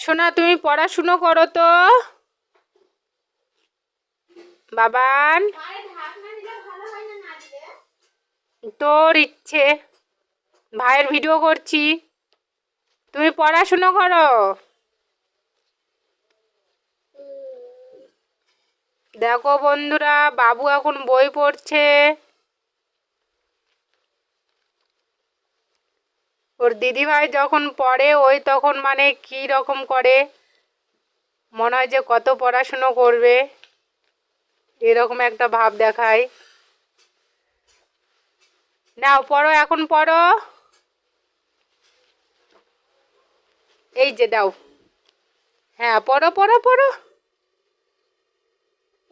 সোনা তুমি পড়াশুনো করো তো বাবান। তোর ইচ্ছে, ভাইয়ের ভিডিও করছি, তুমি পড়াশুনো করো। দেখো বন্ধুরা, বাবু এখন বই পড়ছে। ওর দিদিভাই যখন পড়ে ওই তখন মানে কি রকম করে, মনে হয় যে কত পড়াশুনো করবে, এরকম একটা ভাব দেখায়। নাও পড়ো, এখন পড়ো। এই যে দাও, হ্যাঁ পড়ো পড়ো পড়ো।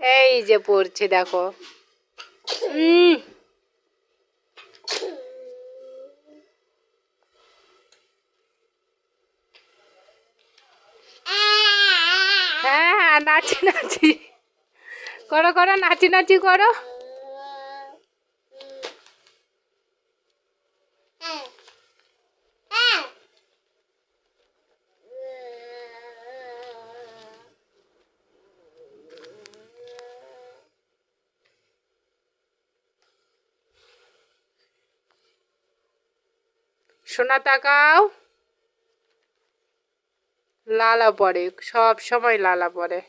এই যে পড়ছে দেখো। হ্যাঁ হ্যাঁ, নাচি নাচি করো করো, নাচি নাচি করো। সোনা তাকাও, লালা পড়ে, সব সময় লালা পড়ে।